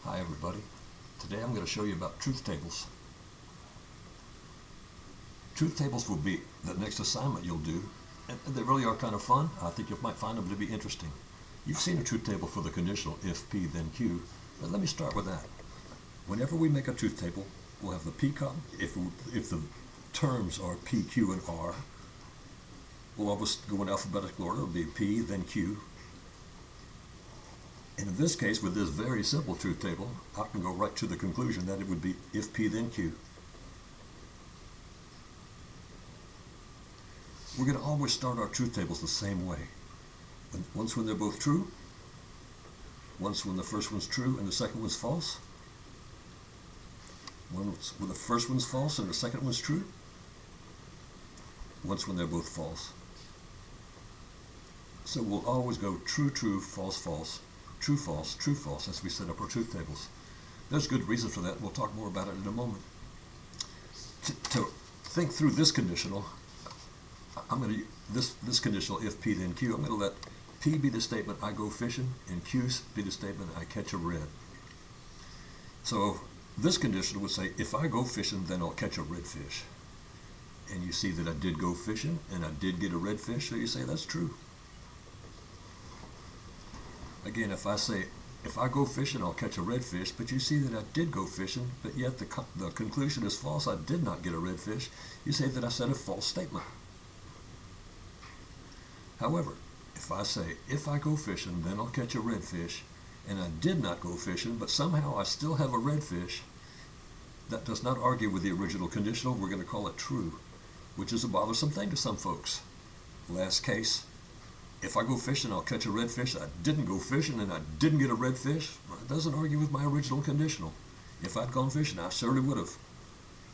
Hi everybody. Today I'm going to show you about truth tables. Truth tables will be the next assignment you'll do, and they really are kind of fun. I think you might find them to be interesting. You've seen a truth table for the conditional if P then Q, but let me start with that. Whenever we make a truth table, we'll have the P column. If the terms are P, Q, and R, we'll always go in alphabetical order. It'll be P, then Q. And in this case, with this very simple truth table, I can go right to the conclusion that it would be if P then Q. We're going to always start our truth tables the same way. Once when they're both true, once when the first one's true and the second one's false, once when the first one's false and the second one's true, once when they're both false. So we'll always go true, true, false, false, true, false as we set up our truth tables. There's good reason for that, and we'll talk more about it in a moment. To think through this conditional, I'm going to this conditional if P then Q. I'm going to let P be the statement I go fishing and Q be the statement I catch a red. So this conditional would say if I go fishing, then I'll catch a redfish. And you see that I did go fishing and I did get a redfish, so you say that's true. Again, if I say, if I go fishing, I'll catch a redfish, but you see that I did go fishing, but yet the conclusion is false, I did not get a redfish, you say that I said a false statement. However, if I say, if I go fishing, then I'll catch a redfish, and I did not go fishing, but somehow I still have a redfish, that does not argue with the original conditional. We're going to call it true, which is a bothersome thing to some folks. Last case, if I go fishing, I'll catch a redfish. I didn't go fishing and I didn't get a redfish. Well, it doesn't argue with my original conditional. If I'd gone fishing, I surely would have.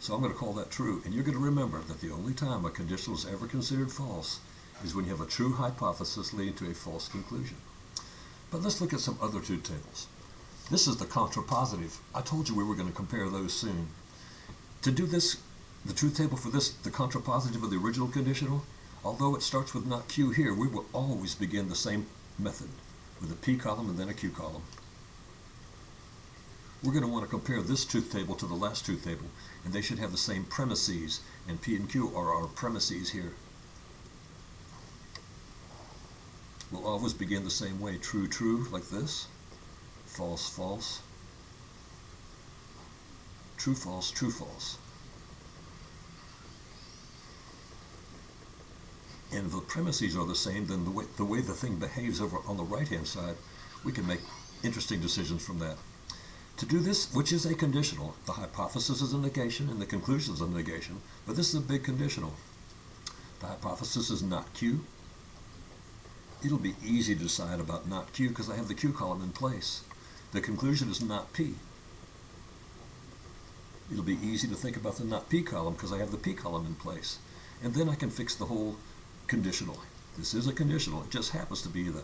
So I'm going to call that true. And you're going to remember that the only time a conditional is ever considered false is when you have a true hypothesis leading to a false conclusion. But let's look at some other truth tables. This is the contrapositive. I told you we were going to compare those soon. To do this, the truth table for this, the contrapositive of the original conditional, although it starts with not Q here, we will always begin the same method with a P column and then a Q column. We're going to want to compare this truth table to the last truth table, and they should have the same premises, and P and Q are our premises here. We'll always begin the same way, true, true, like this, false, false, true, false, true, false. And if the premises are the same, then the way the thing behaves over on the right-hand side, we can make interesting decisions from that. To do this, which is a conditional, the hypothesis is a negation and the conclusion is a negation, but this is a big conditional. The hypothesis is not Q. It'll be easy to decide about not Q because I have the Q column in place. The conclusion is not P. It'll be easy to think about the not P column because I have the P column in place. And then I can fix the whole conditional. This is a conditional. It just happens to be the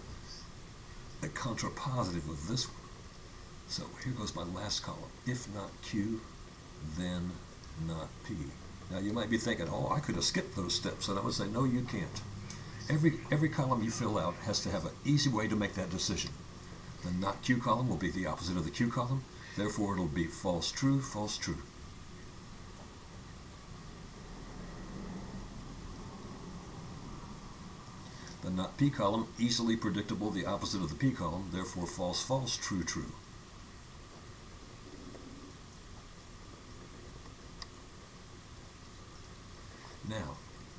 contrapositive of this one. So here goes my last column. If not Q, then not P. Now you might be thinking, oh, I could have skipped those steps. And I would say, no, you can't. Every column you fill out has to have an easy way to make that decision. The not Q column will be the opposite of the Q column. Therefore, it'll be false, true, false, true. The not P column, easily predictable, the opposite of the P column, therefore false, false, true, true. Now,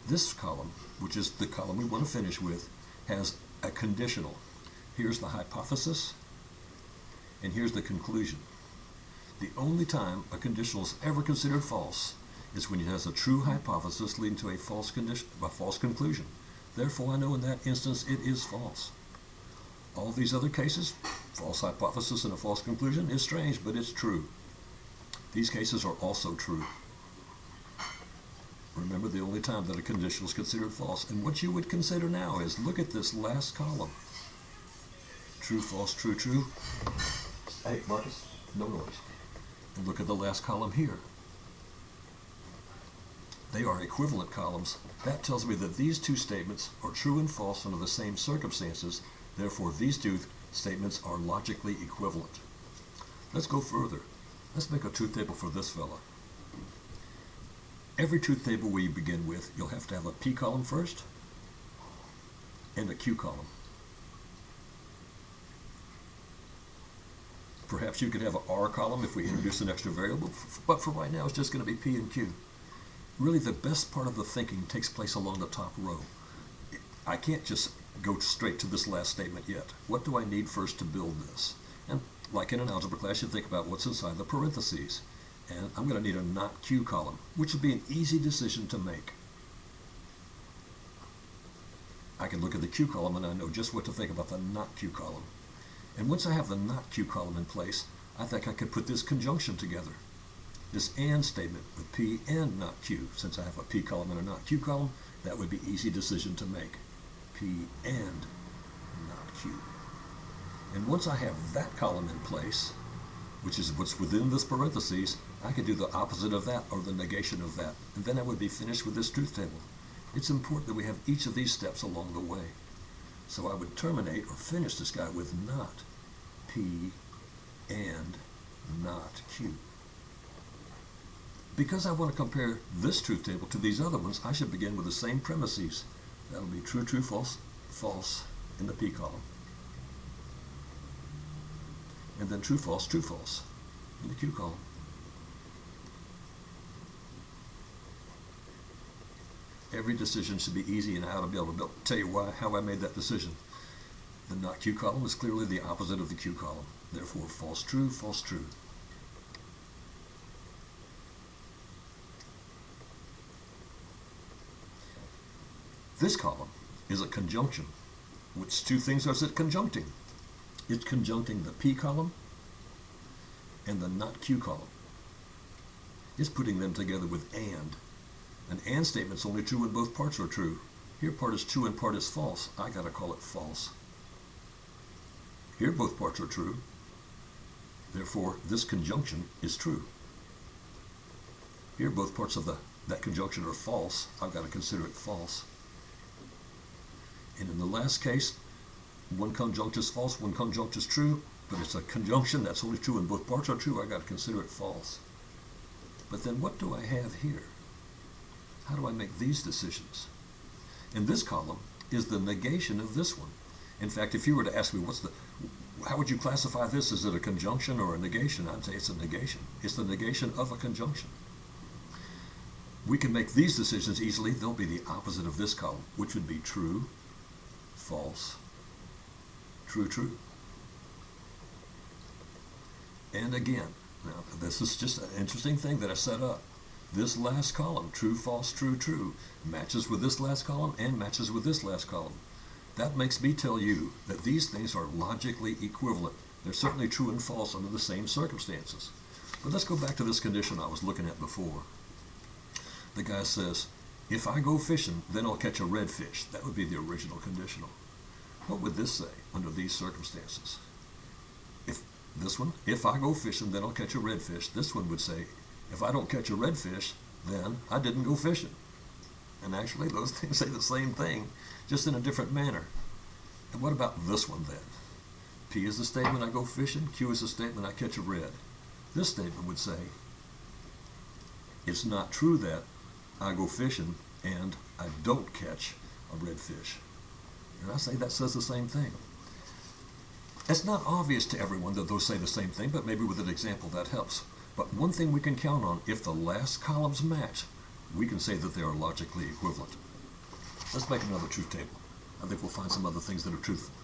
this column, which is the column we want to finish with, has a conditional. Here's the hypothesis, and here's the conclusion. The only time a conditional is ever considered false is when it has a true hypothesis leading to a false conclusion. Therefore, I know in that instance it is false. All these other cases, false hypothesis and a false conclusion, is strange, but it's true. These cases are also true. Remember, the only time that a conditional is considered false. And what you would consider now is, look at this last column. True, false, true, true. Hey, Marcus, no noise. And look at the last column here. They are equivalent columns. That tells me that these two statements are true and false under the same circumstances. Therefore, these two statements are logically equivalent. Let's go further. Let's make a truth table for this fella. Every truth table we begin with, you'll have to have a P column first and a Q column. Perhaps you could have an R column if we introduce an extra variable, but for right now it's just going to be P and Q. Really, the best part of the thinking takes place along the top row. I can't just go straight to this last statement yet. What do I need first to build this? And like in an algebra class, you think about what's inside the parentheses. And I'm going to need a not Q column, which would be an easy decision to make. I can look at the Q column and I know just what to think about the not Q column. And once I have the not Q column in place, I think I could put this conjunction together. This AND statement with P and not Q. Since I have a P column and a not Q column, that would be an easy decision to make. P and not Q. And once I have that column in place, which is what's within this parentheses, I could do the opposite of that or the negation of that. And then I would be finished with this truth table. It's important that we have each of these steps along the way. So I would terminate or finish this guy with not P and not Q. Because I want to compare this truth table to these other ones, I should begin with the same premises. That'll be true, true, false, false in the P column. And then true, false in the Q column. Every decision should be easy and I ought to be able to tell you how I made that decision. The not Q column is clearly the opposite of the Q column. Therefore, false, true, false, true. This column is a conjunction. Which two things is it conjuncting? It's conjuncting the P column and the not Q column. It's putting them together with AND. An AND statement's only true when both parts are true. Here part is true and part is false. I gotta call it false. Here both parts are true. Therefore, this conjunction is true. Here both parts of that conjunction are false. I've got to consider it false. And in the last case, one conjunct is false, one conjunct is true, but it's a conjunction that's only true when both parts are true. I've got to consider it false. But then what do I have here? How do I make these decisions? In this column is the negation of this one. In fact, if you were to ask me how would you classify this? Is it a conjunction or a negation? I'd say it's a negation. It's the negation of a conjunction. We can make these decisions easily. They'll be the opposite of this column, which would be true, false, true, true. And again, now this is just an interesting thing that I set up. This last column, true, false, true, true, matches with this last column and matches with this last column. That makes me tell you that these things are logically equivalent. They're certainly true and false under the same circumstances. But let's go back to this condition I was looking at before. The guy says, if I go fishing, then I'll catch a redfish. That would be the original conditional. What would this say under these circumstances? If I go fishing, then I'll catch a redfish. This one would say, if I don't catch a redfish, then I didn't go fishing. And actually, those things say the same thing, just in a different manner. And what about this one then? P is the statement I go fishing, Q is the statement I catch a red. This statement would say, it's not true that I go fishing and I don't catch a redfish. And I say that says the same thing. It's not obvious to everyone that those say the same thing, but maybe with an example that helps. But one thing we can count on, if the last columns match, we can say that they are logically equivalent. Let's make another truth table. I think we'll find some other things that are truthful.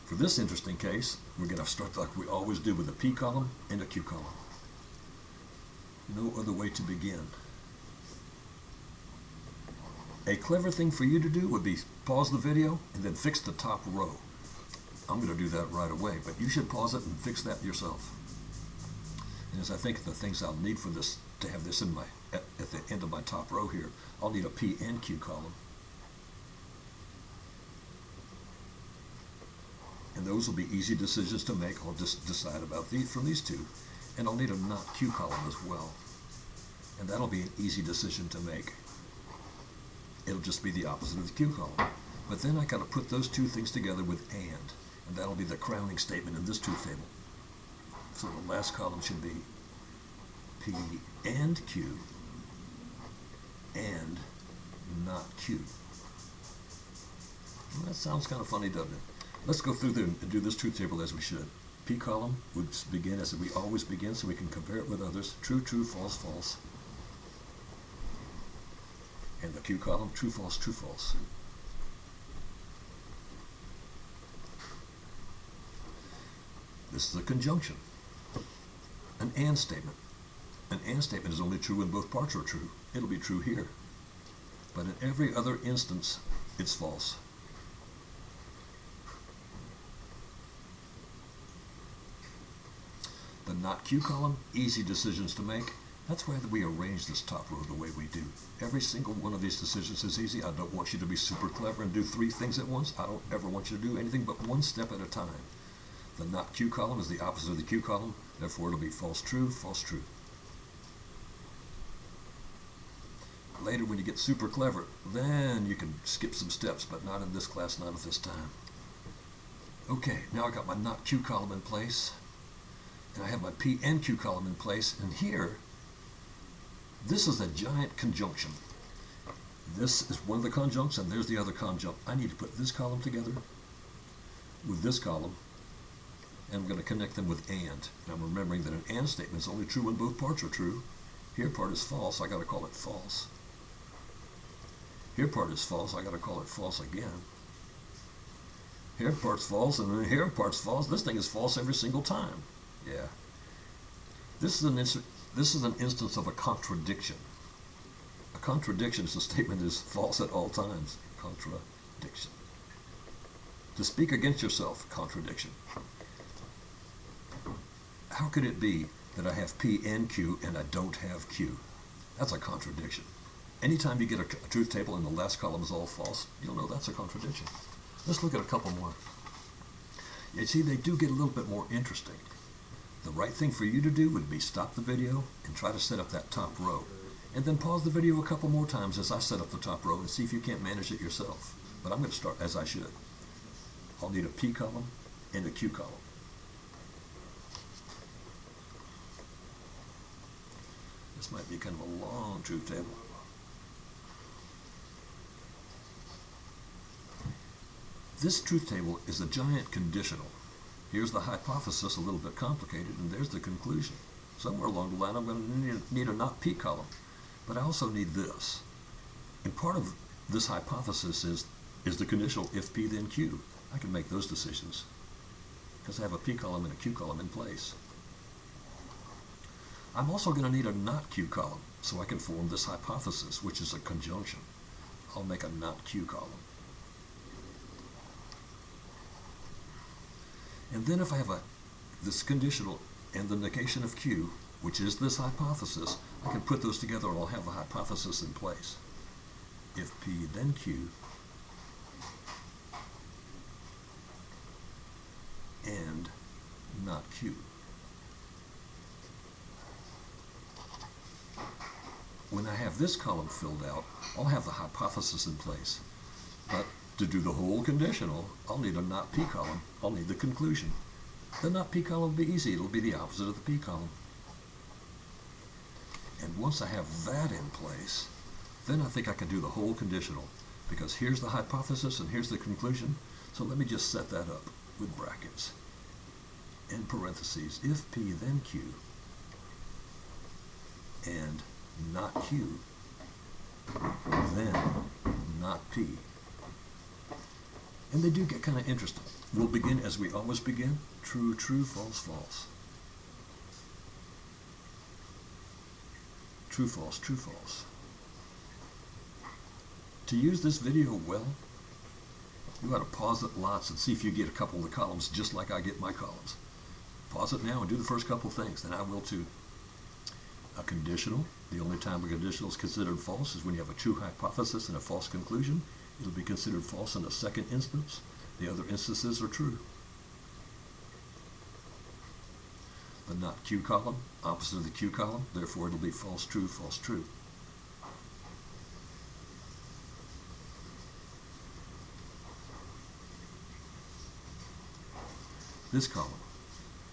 For this interesting case, we're going to start like we always do with a P column and a Q column. No other way to begin. A clever thing for you to do would be pause the video and then fix the top row. I'm going to do that right away, but you should pause it and fix that yourself. And as I think of the things I'll need for this, to have this in at the end of my top row here, I'll need a P and Q column. And those will be easy decisions to make. I'll just decide about from these two. And I'll need a not Q column as well. And that'll be an easy decision to make. It'll just be the opposite of the Q column. But then I got to put those two things together with and that'll be the crowning statement in this truth table. So the last column should be P and Q and not Q. Well, that sounds kind of funny, doesn't it? Let's go through there and do this truth table as we should. P column would begin as we always begin, so we can compare it with others. True, true, false, false. And the Q column, true, false, true, false. This is a conjunction, an and statement. An and statement is only true when both parts are true. It'll be true here. But in every other instance, it's false. The not Q column, easy decisions to make. That's why we arrange this top row the way we do. Every single one of these decisions is easy. I don't want you to be super clever and do 3 things at once. I don't ever want you to do anything but one step at a time. The not Q column is the opposite of the Q column. Therefore, it'll be false, true, false, true. Later, when you get super clever, then you can skip some steps, but not in this class, not at this time. Okay, now I got my not Q column in place, and I have my P and Q column in place, and here, this is a giant conjunction. This is one of the conjuncts, and there's the other conjunct. I need to put this column together with this column, and I'm going to connect them with and. And I'm remembering that an and statement is only true when both parts are true. Here part is false, I got to call it false. Here part is false, I got to call it false again. Here part's false, and then here part's false. This thing is false every single time. Yeah. This is an instance of a contradiction. A contradiction is a statement that is false at all times. Contradiction. To speak against yourself, contradiction. How could it be that I have P and Q and I don't have Q? That's a contradiction. Anytime you get a truth table and the last column is all false, you'll know that's a contradiction. Let's look at a couple more. You see, they do get a little bit more interesting. The right thing for you to do would be stop the video and try to set up that top row. And then pause the video a couple more times as I set up the top row and see if you can't manage it yourself. But I'm going to start as I should. I'll need a P column and a Q column. This might be kind of a long truth table. This truth table is a giant conditional. Here's the hypothesis, a little bit complicated, and there's the conclusion. Somewhere along the line, I'm going to need a not P column, but I also need this. And part of this hypothesis is the conditional if P then Q. I can make those decisions because I have a P column and a Q column in place. I'm also going to need a not Q column so I can form this hypothesis, which is a conjunction. I'll make a not Q column. And then if I have this conditional and the negation of Q, which is this hypothesis, I can put those together and I'll have the hypothesis in place. If P then Q and not Q. When I have this column filled out, I'll have the hypothesis in place. But to do the whole conditional, I'll need a not P column. I'll need the conclusion. The not P column will be easy. It'll be the opposite of the P column. And once I have that in place, then I think I can do the whole conditional, because here's the hypothesis and here's the conclusion. So let me just set that up with brackets. In parentheses, if P then Q and not Q, then not P. And they do get kind of interesting. We'll begin as we always begin. True, true, false, false. True, false, true, false. To use this video well, you ought to pause it lots and see if you get a couple of the columns just like I get my columns. Pause it now and do the first couple things, then I will too. A conditional. The only time a conditional is considered false is when you have a true hypothesis and a false conclusion. It'll be considered false in the second instance. The other instances are true. The not Q column, opposite of the Q column, therefore it'll be false, true, false, true. This column,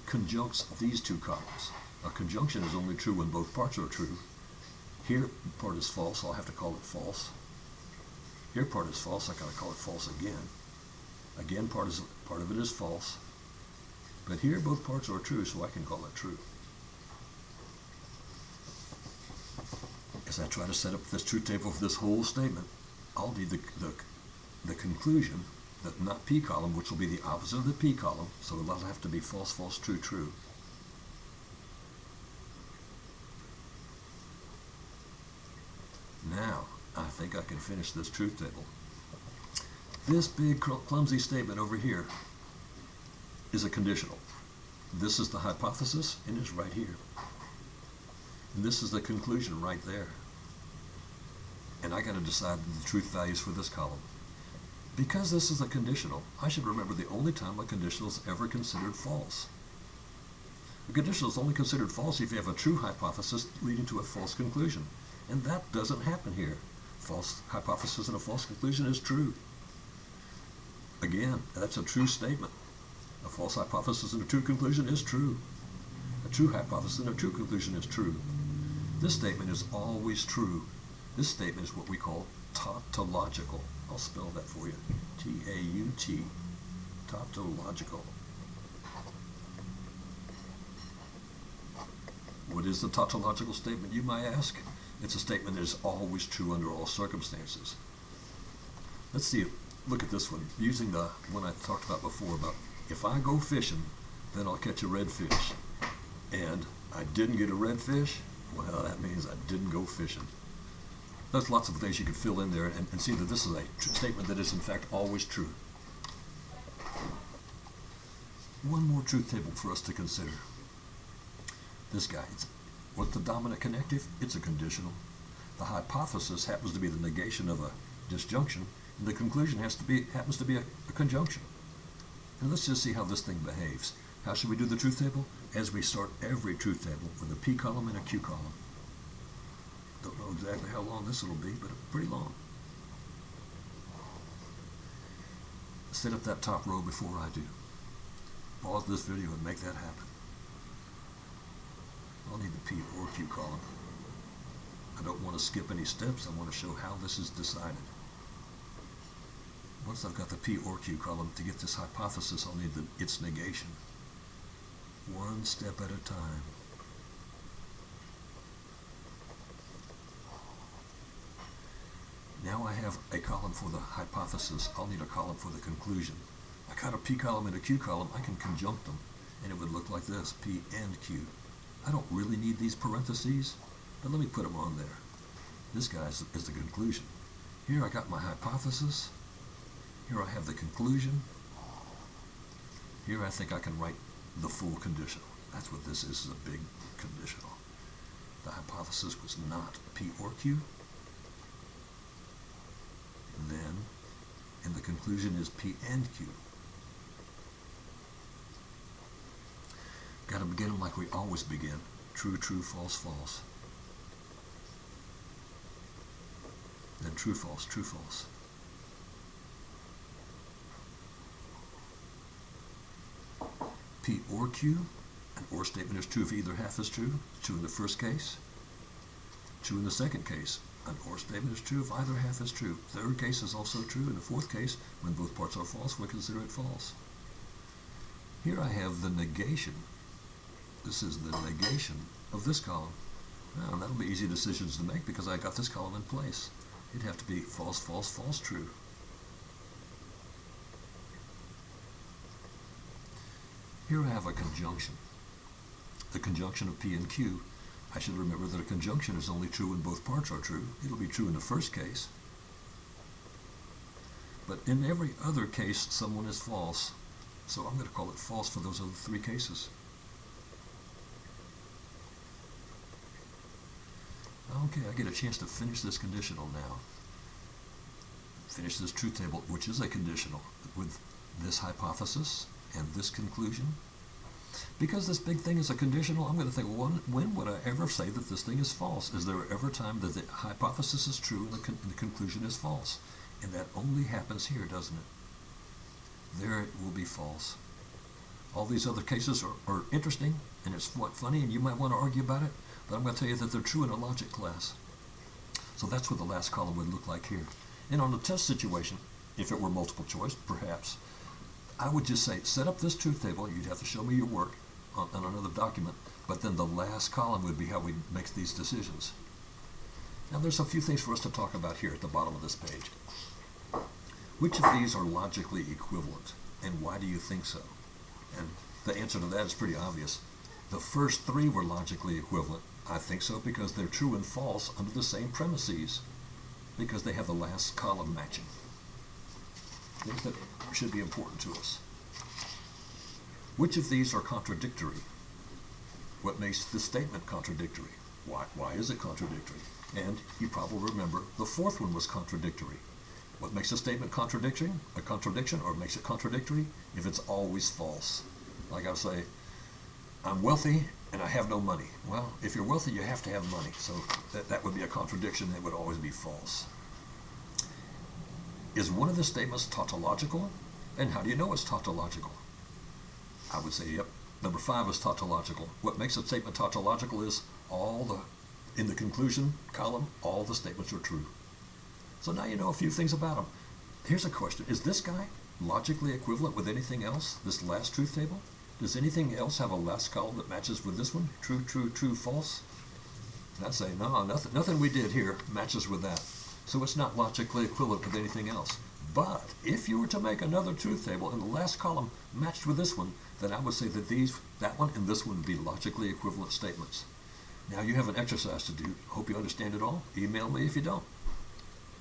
conjuncts these two columns. A conjunction is only true when both parts are true. Here part is false, so I'll have to call it false. Here part is false, I gotta call it false again. Again, part of it is false. But here both parts are true, so I can call it true. As I try to set up this truth table for this whole statement, I'll need the conclusion, that not P column, which will be the opposite of the P column, so it'll have to be false, false, true, true. Now, I think I can finish this truth table. This big clumsy statement over here is a conditional. This is the hypothesis, and it's right here. And this is the conclusion right there. And I got to decide the truth values for this column. Because this is a conditional, I should remember the only time a conditional is ever considered false. A conditional is only considered false if you have a true hypothesis leading to a false conclusion. And that doesn't happen here. False hypothesis and a false conclusion is true. Again, that's a true statement. A false hypothesis and a true conclusion is true. A true hypothesis and a true conclusion is true. This statement is always true. This statement is what we call tautological. I'll spell that for you. T-A-U-T. Tautological. What is the tautological statement, you might ask? It's a statement that is always true under all circumstances. Let's see, look at this one. Using the one I talked about before, about if I go fishing, then I'll catch a redfish. And I didn't get a redfish, well, that means I didn't go fishing. There's lots of things you could fill in there and see that this is a statement that is in fact always true. One more truth table for us to consider. This guy, what's the dominant connective? It's a conditional. The hypothesis happens to be the negation of a disjunction, and the conclusion happens to be a conjunction. And let's just see how this thing behaves. How should we do the truth table? As we start every truth table with a P column and a Q column. Don't know exactly how long this will be, but pretty long. Set up that top row before I do. Pause this video and make that happen. I'll need the P or Q column. I don't want to skip any steps. I want to show how this is decided. Once I've got the P or Q column, to get this hypothesis, I'll need its negation. One step at a time. Now I have a column for the hypothesis. I'll need a column for the conclusion. I got a P column and a Q column. I can conjunct them, and it would look like this, P and Q. I don't really need these parentheses, but let me put them on there. This guy is the conclusion. Here I got my hypothesis. Here I have the conclusion. Here I think I can write the full conditional. That's what this is a big conditional. The hypothesis was not P or Q. And the conclusion is P and Q. Got to begin them like we always begin. True, true, false, false. Then true, false, true, false. P or Q, an or statement is true if either half is true. It's true in the first case. True in the second case. An or statement is true if either half is true. Third case is also true. In the fourth case, when both parts are false, we consider it false. Here I have the negation. This is the negation of this column. Now, that'll be easy decisions to make because I got this column in place. It'd have to be false, false, false, true. Here I have a conjunction. The conjunction of P and Q. I should remember that a conjunction is only true when both parts are true. It'll be true in the first case. But in every other case, someone is false. So I'm going to call it false for those other three cases. Okay, I get a chance to finish this conditional now. Finish this truth table, which is a conditional, with this hypothesis and this conclusion. Because this big thing is a conditional, I'm going to think, well, when would I ever say that this thing is false? Is there ever a time that the hypothesis is true and the conclusion is false? And that only happens here, doesn't it? There it will be false. All these other cases are interesting, and it's funny, and you might want to argue about it, but I'm going to tell you that they're true in a logic class. So that's what the last column would look like here. And on the test situation, if it were multiple choice, perhaps, I would just say, set up this truth table. You'd have to show me your work on another document, but then the last column would be how we make these decisions. Now there's a few things for us to talk about here at the bottom of this page. Which of these are logically equivalent, and why do you think so? And the answer to that is pretty obvious. The first three were logically equivalent. I think so because they're true and false under the same premises, because they have the last column matching. Things that should be important to us. Which of these are contradictory? What makes the statement contradictory? Why is it contradictory? And you probably remember the fourth one was contradictory. What makes a statement contradictory? A contradiction, or makes it contradictory? If it's always false. Like I'll say, I'm wealthy and I have no money. Well, if you're wealthy, you have to have money. So that would be a contradiction. It would always be false. Is one of the statements tautological? And how do you know it's tautological? I would say, yep. Number 5 is tautological. What makes a statement tautological is in the conclusion column, all the statements are true. So now you know a few things about them. Here's a question. Is this guy logically equivalent with anything else, this last truth table? Does anything else have a last column that matches with this one? True, true, true, false? And I'd say, no, nothing we did here matches with that. So it's not logically equivalent with anything else. But if you were to make another truth table and the last column matched with this one, then I would say that that one and this one would be logically equivalent statements. Now you have an exercise to do. Hope you understand it all. Email me if you don't.